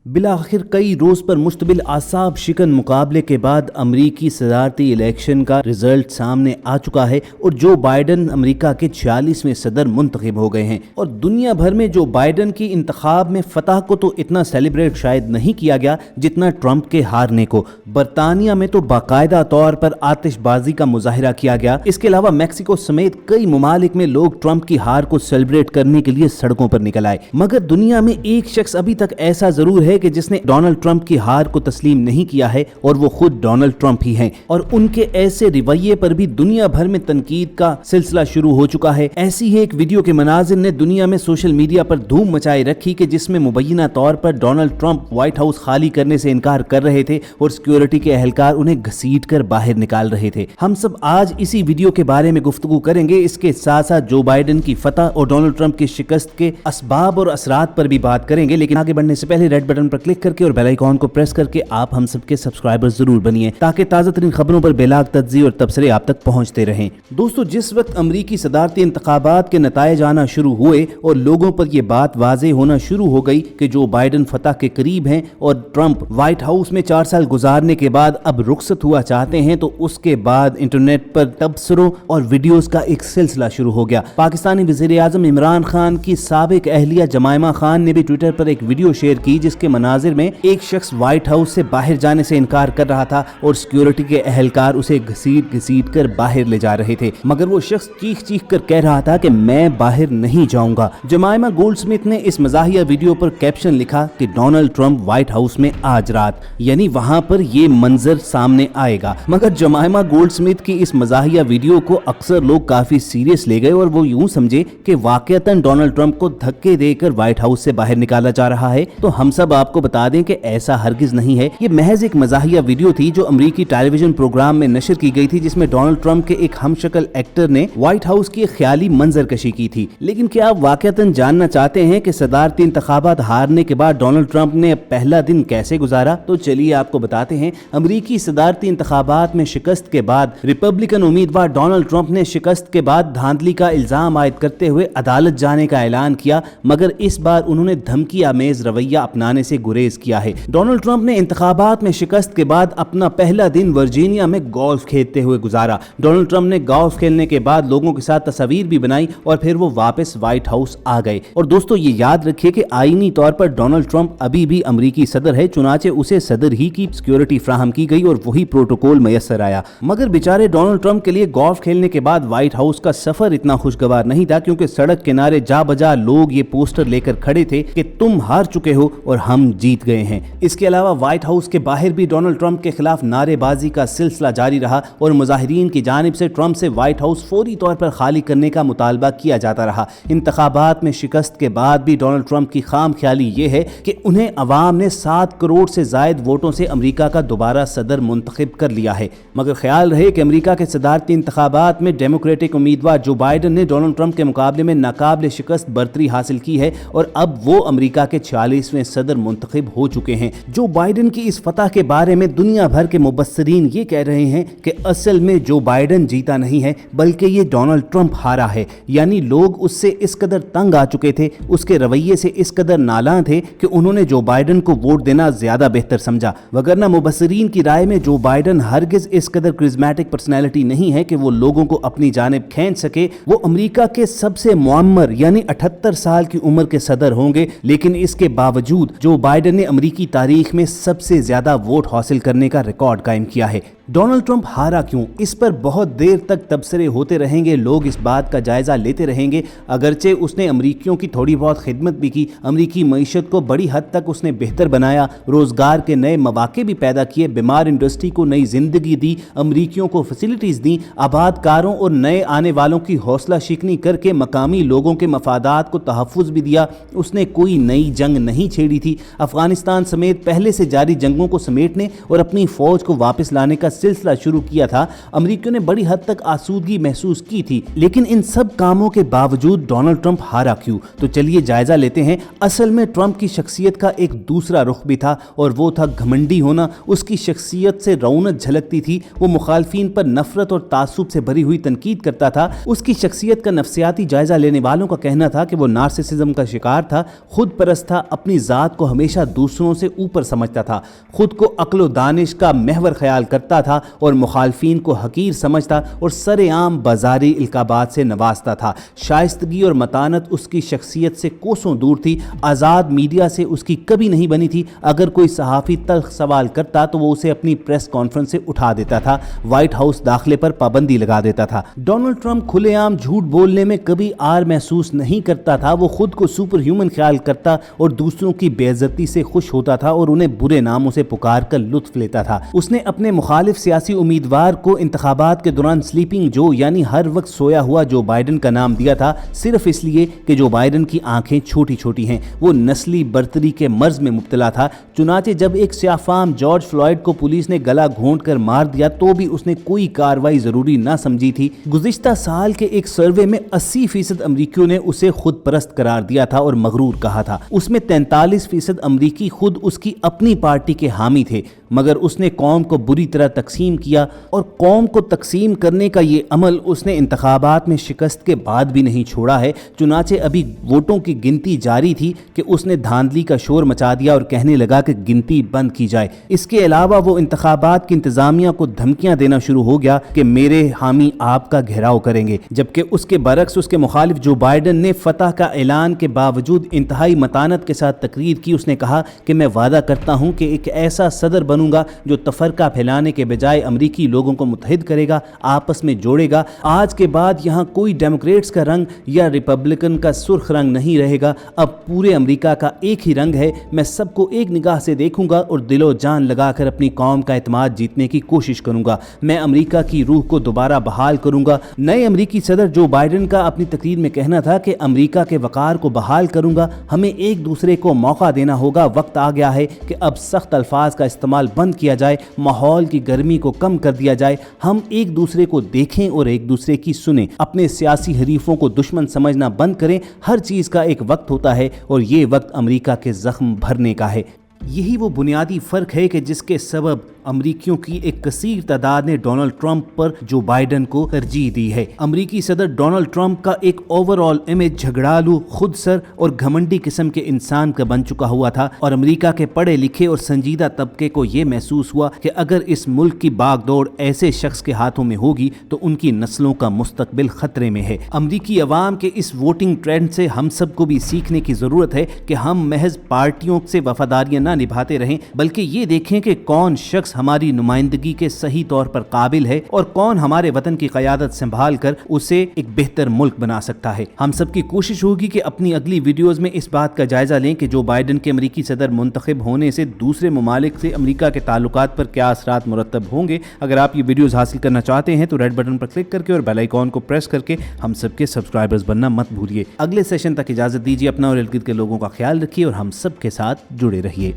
बिलाखिर कई रोज पर मुश्तबिल आसाब शिकन मुकाबले के बाद अमरीकी सदारती इलेक्शन का रिजल्ट सामने आ चुका है और जो बाइडन अमरीका के 46वें सदर मुंतखब हो गए हैं। और दुनिया भर में जो बाइडन की इंतखाब में फतह को तो इतना सेलिब्रेट शायद नहीं किया गया जितना ट्रंप के हारने को। बरतानिया में तो बाकायदा तौर पर आतिशबाजी का मुजाहिरा किया गया। इसके अलावा मैक्सिको समेत कई ममालिक में लोग ट्रंप की हार को सेलिब्रेट करने के लिए सड़कों पर निकल आए। मगर दुनिया में एक शख्स अभी तक ऐसा जरूर है कि जिसने डोनाल्ड ट्रंप की हार को तस्लीम नहीं किया है और वो खुद डोनाल्ड ट्रंप ही हैं। और उनके ऐसे रवैये पर भी दुनिया भर में तनकीद का सिलसिला शुरू हो चुका है। ऐसी ही एक वीडियो के मनाजिर ने दुनिया में सोशल मीडिया पर धूम मचाई रखी कि जिसमें मुबैना तौर पर डोनाल्ड ट्रंप व्हाइट हाउस खाली करने से इनकार कर रहे थे और सिक्योरिटी के एहलकार उन्हें घसीट कर बाहर निकाल रहे थे। हम सब आज इसी वीडियो के बारे में गुफ्तगू करेंगे। इसके साथ साथ जो बाइडन की फतह और डोनाल्ड ट्रंप की शिकस्त के असबाब और असरात पर भी बात करेंगे। लेकिन आगे बढ़ने से पहले रेड बटन पर क्लिक करके और बेल आइकॉन को प्रेस करके आप हम सबके सब्सक्राइबर जरूर बनिए ताकि ताज़ा तरीन खबरों पर बेलाग तज्ज़ी और तबसरे आप तक पहुंचते रहें। दोस्तों, जिस वक्त अमरीकी सदारती इंतखाबात के नतायज आना शुरू हुए और लोगों पर यह बात वाज़ेह होना शुरू हो गई कि जो बाइडन फतह के करीब हैं और ट्रंप व्हाइट हाउस में 4 साल गुजारने के बाद अब रुखसत हुआ चाहते हैं, तो उसके बाद इंटरनेट पर तबसरों और वीडियोस का एक सिलसिला शुरू हो गया। पाकिस्तानी वज़ीर आज़म इमरान खान की साबिक अहलिया जमाइमा खान ने भी ट्विटर पर एक वीडियो शेयर की जिसके मनाजिर में एक शख्स व्हाइट हाउस से बाहर जाने से इनकार कर रहा था और सिक्योरिटी के एहलकार उसे घसीट कर बाहर ले जा रहे थे। मगर वो शख्स चीख कर कह रहा था कि मैं बाहर नहीं जाऊंगा। जमाइमा गोल्डस्मिथ ने इस मज़ाहिया वीडियो पर कैप्शन लिखा कि डोनाल्ड ट्रंप व्हाइट हाउस में आज रात, यानी वहां पर ये मंजर सामने आएगा। मगर जमाइमा गोल्डस्मिथ की इस मज़ाहिया वीडियो को अक्सर लोग काफी सीरियस ले गए और वो यूं समझे कि वाकईतन डोनाल्ड ट्रंप को धक्के देकर व्हाइट हाउस से बाहर निकाला जा रहा है। तो हम सब आपको बता दें कि ऐसा हरगिज नहीं है। ये महज एक मज़ाहिया वीडियो थी जो अमरीकी टेलीविजन प्रोग्राम में नशर की गई थी जिसमें डोनाल्ड ट्रंप के एक हमशक्ल एक्टर ने व्हाइट हाउस की ख्याली मंजर कशी की थी। लेकिन क्या आप वाकईतन जानना चाहते हैं कि सदारती इंतखाबात हारने के बाद डोनाल्ड ट्रंप ने पहला दिन कैसे गुजारा? तो चलिए आपको बताते हैं। अमरीकी सदारती इंतखाबात में शिकस्त के बाद रिपब्लिकन उम्मीदवार डोनाल्ड ट्रंप ने शिकस्त के बाद धांधली का इल्जाम आयद करते हुए अदालत जाने का ऐलान किया, मगर इस बार उन्होंने धमकी आमेज रवैया अपनाने से गुरेज किया है। डोनाल्ड ट्रंप ने इंतखाबात में शिकस्त के बाद अपना पहला दिन वर्जीनिया में गोल्फ खेलते हुए गुजारा। डोनाल्ड ट्रंप ने गोल्फ खेलने के बाद लोगों के साथ तस्वीर भी बनाई और फिर वो वापस व्हाइट हाउस आ गए। और दोस्तों, ये याद रखिए कि आईनी तौर पर डोनाल्ड ट्रंप अभी भी अमरीकी सदर है, चुनाचे उसे सदर ही की सिक्योरिटी फ्राहम की गई और वही प्रोटोकॉल मयसर आया। मगर बेचारे डोनाल्ड ट्रंप के लिए गोल्फ खेलने के बाद व्हाइट हाउस का सफर इतना खुशगवार नहीं था, क्योंकि सड़क किनारे जा बजा लोग ये पोस्टर लेकर खड़े थे कि तुम हार चुके हो और हम जीत गए हैं। इसके अलावा व्हाइट हाउस के बाहर भी डोनाल्ड ट्रंप के खिलाफ नारेबाजी का सिलसिला जारी रहा और मुजाहिरीन की जानिब से ट्रंप से व्हाइट हाउस फौरी तौर पर खाली करने का मुतालबा किया जाता रहा। इंतखाबात में शिकस्त के बाद भी डोनाल्ड ट्रंप की खाम ख्याली ये है कि उन्हें अवाम ने 7 करोड़ से जायद वोटों से अमरीका का दोबारा सदर मुंतखब कर लिया है। मगर ख्याल रहे कि अमरीका के सदारती इंतखाबात में डेमोक्रेटिक उम्मीदवार जो बाइडन ने डोनाल्ड ट्रंप के मुकाबले में नाकाबिल शिकस्त बरतरी हासिल की है और अब वो अमरीका के 46वें सदर मुंतखब हो चुके हैं। जो बाइडन की इस फतह के बारे में दुनिया भर के मुबस्सिरीन ये कह रहे हैं कि असल में जो बाइडन जीता नहीं है बल्कि ये डोनाल्ड ट्रंप हारा है। यानी लोग उससे इस कदर तंग आ चुके थे, उसके रवैये से इस कदर नालां थे कि उन्होंने जो बाइडन को वोट देना ज्यादा बेहतर समझा। वगरना मुबस्सिरीन की राय में जो बाइडन हरगिज इस कदर क्रिज्मेटिक पर्सनैलिटी नहीं है कि वो लोगों को अपनी जानिब खींच सके। वो अमरीका के सबसे मुअम्मर यानी 78 साल की उम्र के सदर होंगे। लेकिन इसके बावजूद जो बाइडन ने अमरीकी तारीख में सबसे ज्यादा वोट हासिल करने का रिकॉर्ड कायम किया है। डोनाल्ड ट्रंप हारा क्यों, इस पर बहुत देर तक तबसरे होते रहेंगे, लोग इस बात का जायजा लेते रहेंगे। अगरचे उसने अमरीकियों की थोड़ी बहुत खिदमत भी की, अमरीकी मईशत को बड़ी हद तक उसने बेहतर बनाया, रोजगार के नए मौके भी पैदा किए, बीमार इंडस्ट्री को नई जिंदगी दी, अमरीकियों को फैसिलिटीज दी, आबादकारों और नए आने वालों की हौसला शिकनी करके मकामी लोगों के मफादात को तहफ़्फ़ुज़ भी दिया। उसने कोई नई जंग नहीं छेड़ी थी। अफगानिस्तान समेत पहले से जारी जंगों को समेटने और अपनी फौज को वापस लाने का सिलसिला शुरू किया था, अमेरिकियों ने बड़ी हद तक आसूदगी महसूस की थी। लेकिन इन सब कामों के बावजूद डोनाल्ड ट्रंप हारा क्यों? तो चलिए जायजा लेते हैं। असल में ट्रंप की शख्सियत का एक दूसरा रुख भी था और वो था घमंडी होना। उसकी शख्सियत से रौनक झलकती थी। वो मुखालफिन पर नफरत और तासुब से भरी हुई तनकीद करता था। उसकी शख्सियत का नफ्सियाती जायजा लेने वालों का कहना था कि वो नार्सिसिज्म का शिकार था, खुद परस्त था, अपनी ज़ात को हमेशा दूसरों से ऊपर समझता था, खुद को अक्ल दानिश का महवर ख्याल करता था और मुखालफिन को हकीर समझता और सरेआम बाजारी इल्काबात से नवाजता था। शाइस्तगी और मतानत उसकी शख्सियत से कोसों दूर थी। आज़ाद मीडिया से उसकी कभी नहीं बनी थी। अगर कोई सहाफ़ी तल्ख सवाल करता तो वो उसे अपनी प्रेस कॉन्फ्रेंस से उठा देता था। व्हाइट हाउस दाखिले पर पाबंदी लगा देता था। डोनाल्ड ट्रंप खुलेआम झूठ बोलने में कभी आर महसूस नहीं करता था। वो खुद को सुपर ह्यूमन ख्याल करता और दूसरों की बेइज्जती से खुश होता था और उन्हें बुरे नामों से पुकार कर लुत्फ लेता था। उसने अपने मुखालिफ सियासी उम्मीदवार को इंतखाबात के दौरान स्लीपिंग जो यानी हर वक्त सोया हुआ जो बाइडन का नाम दिया था, सिर्फ इसलिए कि जो बाइडन की आंखें छोटी छोटी हैं। वो नस्ली बर्तरी के मर्ज में मुब्तला था। चुनाचे जब एक स्याफाम जॉर्ज फ्लॉयड को पुलिस ने गला घोंट कर मार दिया तो भी उसने कोई कार्रवाई जरूरी ना समझी थी। गुज़िश्ता साल के एक सर्वे में 80% अमरीकियों ने उसे खुद परस्त करार दिया था और मगरूर कहा था। उसमें 43% अमरीकी खुद उसकी अपनी पार्टी के हामी थे, मगर उसने कौम को बुरी तरह तकसीम किया और कौम को तकसीम करने का ये अमल उसने इंतखाबात में शिकस्त के बाद भी नहीं छोड़ा है। चुनाचे अभी वोटों की गिनती जारी थी कि उसने धांधली का शोर मचा दिया और कहने लगा कि गिनती बंद की जाए। इसके अलावा वो इंतखाबात की इंतजामिया को धमकियां देना शुरू हो गया कि मेरे हामी आपका घेराव करेंगे, जबकि उसके बरक्स उसके मुखालिफ जो बाइडन ने फतह का ऐलान के बावजूद इंतहाई मतानत के साथ तकरीर की। उसने कहा कि मैं वादा करता हूं कि एक ऐसा सदर बनूंगा जो तफरका फैलाने के बजाय अमरीकी लोगों को मुत्तहिद करेगा, आपस में जोड़ेगा। आज के बाद यहाँ कोई डेमोक्रेट्स का रंग या रिपब्लिकन का सुर्ख रंग नहीं रहेगा। अब पूरे अमेरिका का एक ही रंग है। मैं सबको एक निगाह से देखूंगा और दिलो जान लगाकर अपनी कौम का एतमाद जीतने की कोशिश करूंगा। मैं अमेरिका की रूह को दोबारा बहाल करूंगा। नए अमेरिकी सदर जो बाइडन का अपनी तकरीर में कहना था कि अमेरिका के वकार को बहाल करूंगा। हमें एक दूसरे को मौका देना होगा। वक्त आ गया है कि अब सख्त अल्फाज का इस्तेमाल बंद किया जाए, माहौल की गर्मी को कम कर दिया जाए। हम एक दूसरे को देखें और एक दूसरे की सुने। अपने सियासी हरीफों को दुश्मन समझना बंद करें। हर चीज़ का एक वक्त होता है और ये वक्त अमेरिका के जख्म भरने का है। यही वो बुनियादी फ़र्क है कि जिसके सबब अमरीकियों की एक कसीर तादाद ने डोनाल्ड ट्रंप पर जो बाइडन को तरजीह दी है। अमरीकी सदर डोनाल्ड ट्रंप का एक ओवरऑल इमेज झगड़ालू, खुदसर और घमंडी किस्म के इंसान का बन चुका हुआ था और अमरीका के पढ़े लिखे और संजीदा तबके को ये महसूस हुआ कि अगर इस मुल्क की बागडोर ऐसे शख्स के हाथों में होगी तो उनकी नस्लों का मुस्तकबिल खतरे में है। अमरीकी अवाम के इस वोटिंग ट्रेंड से हम सबको भी सीखने की ज़रूरत है कि हम महज पार्टियों से वफादारियाँ ना निभाते रहें, बल्कि ये देखें कि कौन शख्स हमारी नुमाइंदगी के सही तौर पर काबिल है और कौन हमारे वतन की क़यादत संभाल कर उसे एक बेहतर मुल्क बना सकता है। हम सबकी कोशिश होगी कि अपनी अगली वीडियोस में इस बात का जायजा लें कि जो बाइडन के अमरीकी सदर मुंतखब होने से दूसरे ममालिक से अमरीका के ताल्लुकात पर क्या असरात मुरतब होंगे। अगर आप ये वीडियोस हासिल करना चाहते हैं तो रेड बटन पर क्लिक करके और बेल आइकॉन को प्रेस करके हम सबके सब्सक्राइबर्स बनना मत भूलिए। अगले सेशन तक इजाजत दीजिए। अपना और इर्द गिर्द के लोगों का ख्याल रखिए और हम सबके साथ जुड़े रहिए।